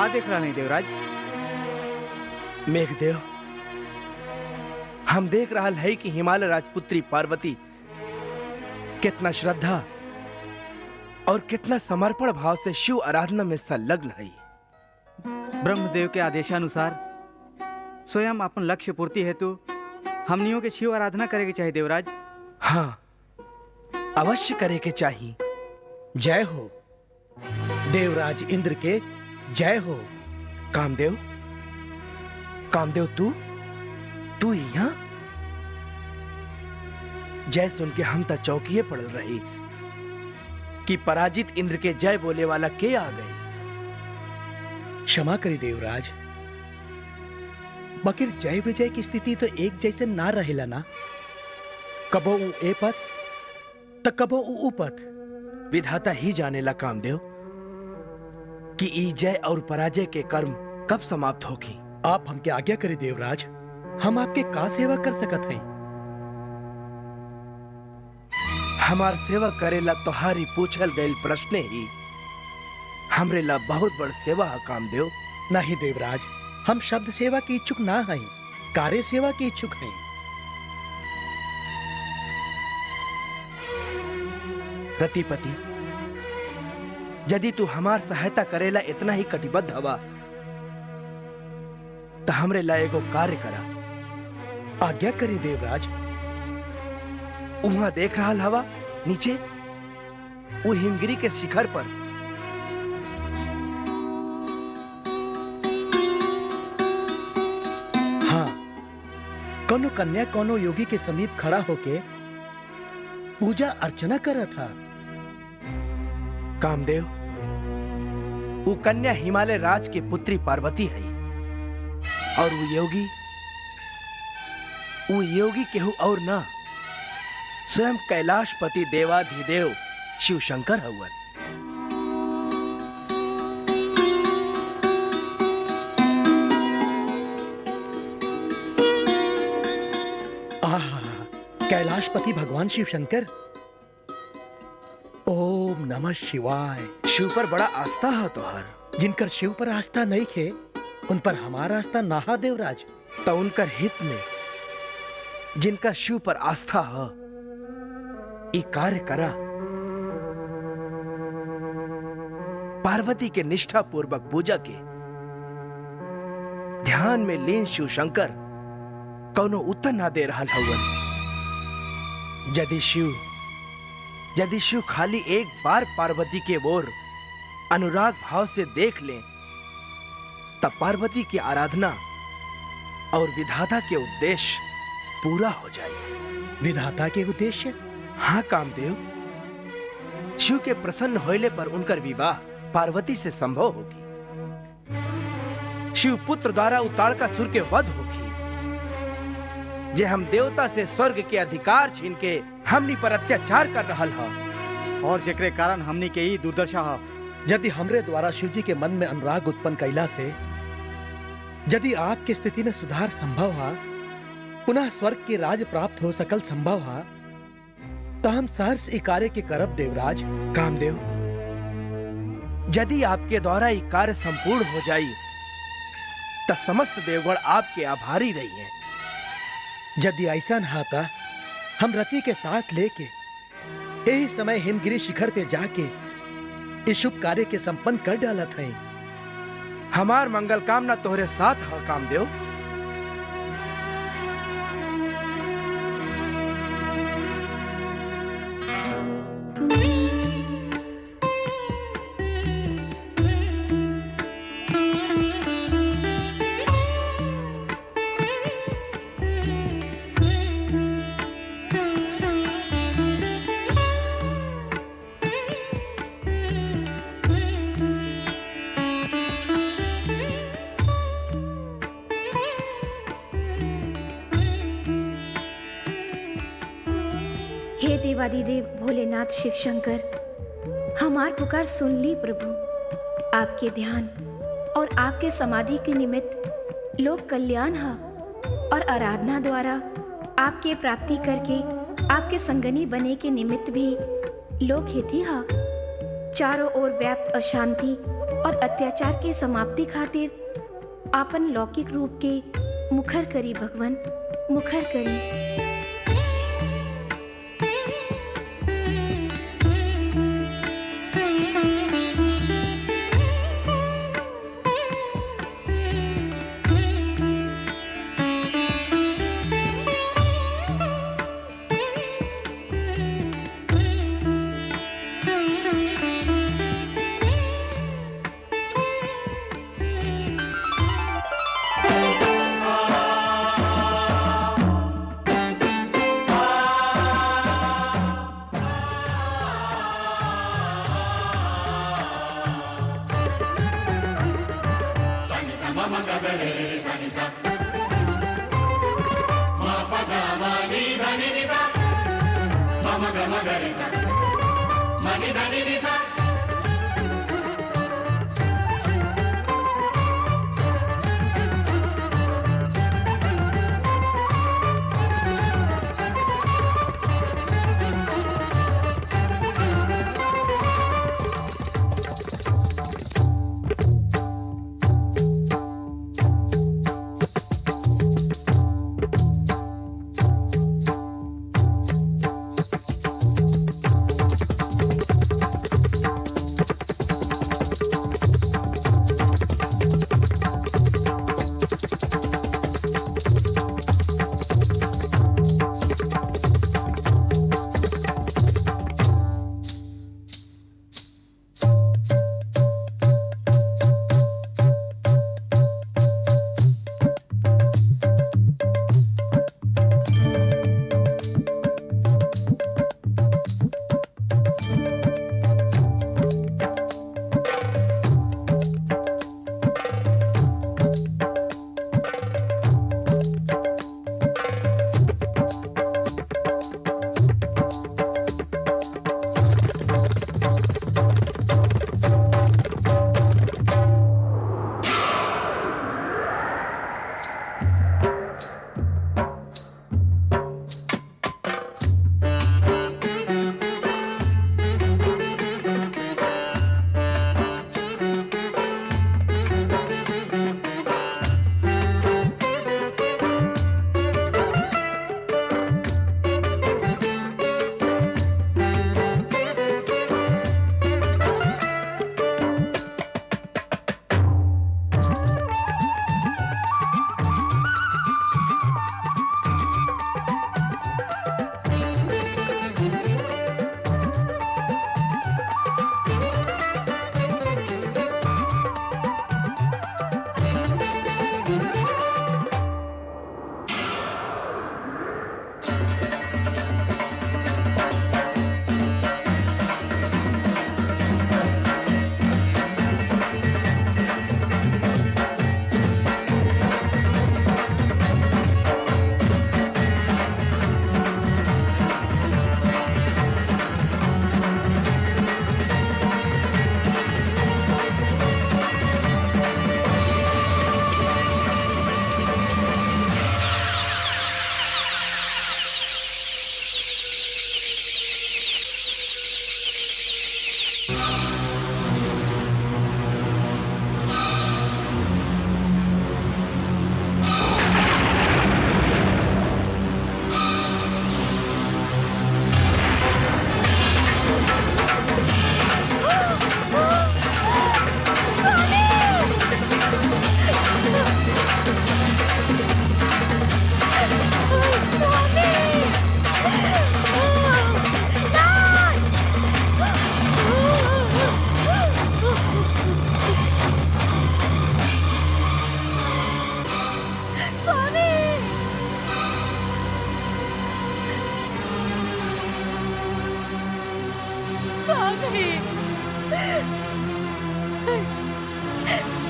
का देख रहा नहीं देवराज? मेघदेव, हम देख रहा है कि हिमालय राजपुत्री पार्वती कितना श्रद्धा और कितना समर्पण भाव से शिव आराधना में संलग्न है। ब्रह्मदेव के आदेशानुसार स्वयं अपन लक्ष्य पूर्ति हेतु हमनियों के शिव आराधना करे के चाहिए देवराज। हाँ, अवश्य करे के चाहिए। जय हो देवराज इंद्र के, जय हो। कामदेव, कामदेव तू यहाँ? जय सुन के हम तो चौकिए पड़ रही कि पराजित इंद्र के जय बोले वाला के आ गए। क्षमा करी देवराज, बकिर जय विजय की स्थिति तो एक जैसे ना रहेला ना। कबो उ ए पथ तो कबो उ पथ। विधाता ही जानेला कामदेव कि ई जय और पराजय के कर्म कब समाप्त होगी। आप हमके आज्ञा करें देवराज, हम आपके का सेवा कर सकत हैं। हमार सेवा करेला तोहारी पूछल गईल प्रश्न ही हमरे ला बहुत बड़ सेवा है कामदेव। नहीं देवराज, हम शब्द सेवा की इच्छुक ना हैं, कार्य सेवा की इच्छुक हैं। रतिपति, यदि तू हमार सहायता करेला इतना ही कटिबद्ध हवा तो हमरे ला एगो कार्य करा। आज्ञा करी देवराज। उहाँ देख रहा हवा नीचे वो हिमगिरी के शिखर पर हाँ, कोनो कन्या कोनो योगी के समीप खड़ा होके पूजा अर्चना कर रहा था। कामदेव, वो कन्या हिमालय राज की पुत्री पार्वती है और वो योगी केहू और ना, स्वयं कैलाशपति देवाधिदेव शिव शंकर हवन। आहा, कैलाशपति भगवान शिव शंकर। ओम नमः शिवाय। शिव पर बड़ा आस्था है तोहर। जिनकर शिव पर आस्था नहीं खे उन पर हमारा आस्था ना हा देवराज। तो उनकर हित में जिनका शिव पर आस्था है ई कार्य करा। पार्वती के निष्ठा पूर्वक पूजा के ध्यान में लीन शिव शंकर कौनो उत्तर ना दे रहा हवन। यदि शिव खाली एक बार पार्वती के ओर अनुराग भाव से देख लें तब पार्वती की आराधना और विधाता के उद्देश्य पूरा हो जाए। विधाता के उद्देश्य? हाँ कामदेव, शिव के प्रसन्न होने पर उनकर विवाह पार्वती से संभव होगी। शिव पुत्र द्वारा उताड़कासुर के वध होगी। जे हम देवता से स्वर्ग के अधिकार छीन के हमनी पर अत्याचार कर रहा है और जेकरे कारण हमनी के ही दुर्दशा है। यदि हमरे द्वारा शिव जी के मन में अनुराग उत्पन्न कैला से यदि आपकी स्थिति में सुधार संभव है, पुनः स्वर्ग के राज प्राप्त हो सकल संभव है, तो हम सहर्ष ई कार्य के करब देवराज। कामदेव, यदि आपके द्वारा ये कार्य संपूर्ण हो जाए तो समस्त देवगण आपके आभारी रही हैं। यदि ऐसा हाथा हम रति के साथ लेके यही समय हिमगिरी शिखर पे जाके इस शुभ कार्य के संपन्न कर डाला था। हमार मंगल कामना तोहरे साथ है कामदेव। हे देवादिदेव भोलेनाथ शिव शंकर, हमार पुकार सुन ली प्रभु। आपके ध्यान और आपके समाधि के निमित्त लोक कल्याण है और आराधना द्वारा आपके प्राप्ति करके आपके संगनी बने के निमित्त भी लोक हित ही है। चारों ओर व्याप्त अशांति और अत्याचार के समाप्ति खातिर आपन लौकिक रूप के मुखर करी भगवन, मुखर करी।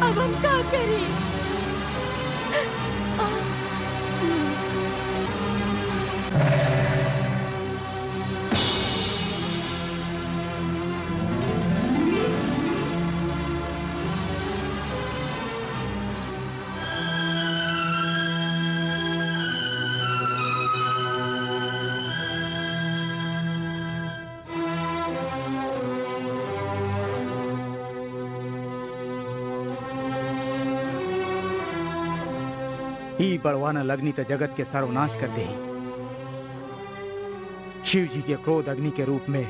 अब हम क्या करें? ई बड़वाना लगनी तो जगत के सर्वनाश कर दे। शिव जी के क्रोध अग्नि के रूप में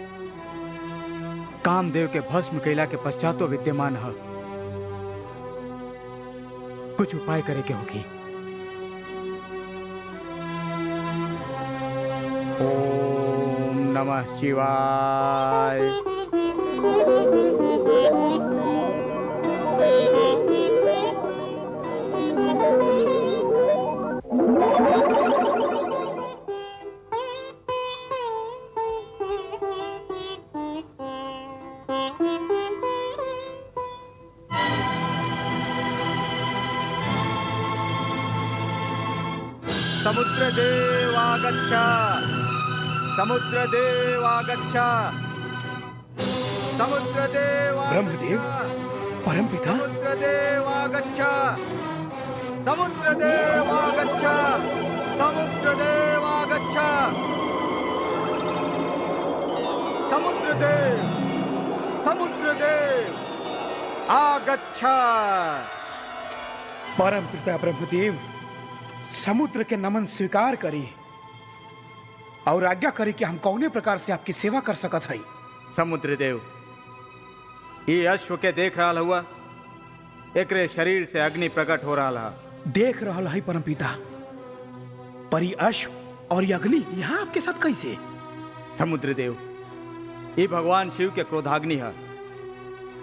कामदेव के भस्म कैला के पश्चातो विद्यमान है। कुछ उपाय करे के होगी। ओम नमः शिवाय। समुद्रदेव आगच्छ, समुद्रदेव आगच्छ, समुद्रदेव आगच्छ, ब्रह्मदेव, परमपिता, समुद्रदेव आगच्छ, समुद्रदेव आगच्छ, समुद्रदेव आगच्छ, समुद्रदेव, समुद्रदेव आगच्छ। परमपिता ब्रह्मदेव, समुद्र के नमन स्वीकार करी और आज्ञा करी कि हम कौने प्रकार से आपकी सेवा कर सकत हई। समुद्रदेव, ये अश्व के देख रहा हुआ, एकरे शरीर से अग्नि प्रकट हो रहा। देख रहा है परमपिता, पर ये अश्व और ये अग्नि यहाँ आपके साथ कैसे? समुद्रदेव, ये भगवान शिव के क्रोधाग्नि है,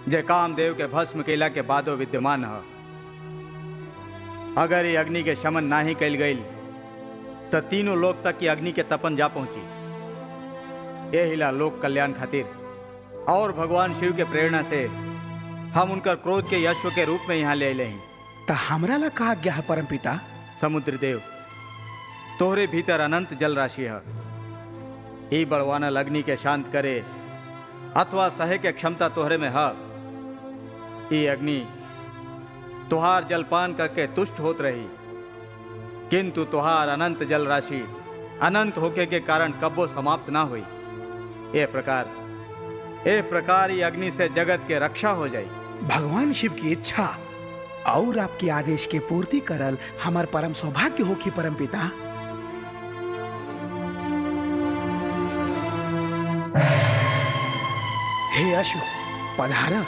जे कामदेव के भस्म कैला के बादो विद्यमान है। अगर ये अग्नि के शमन ना ही कैल गई तो तीनों लोक तक की अग्नि के तपन जा पहुंची। ये हिला लोक कल्याण खातिर और भगवान शिव के प्रेरणा से हम उनकर क्रोध के यश्व के रूप में यहाँ ले ले हैं। तो हमरा ला कहा गया है परमपिता? समुद्रदेव, तोहरे भीतर अनंत जल राशि है। ई बड़वाना अग्नि के शांत करे अथवा सहे के क्षमता तोहरे में है। ई अग्नि तुहार जलपान करके तुष्ट होत रही, किंतु तुहार अनंत जल राशि अनंत होके के कारण कब्बो समाप्त ना हुई। ए प्रकार ये अग्नि से जगत के रक्षा हो जाई। भगवान शिव की इच्छा और आपके आदेश के पूर्ति करल हमार परम सौभाग्य हो कि परमपिता। हे अश्व, पधारा।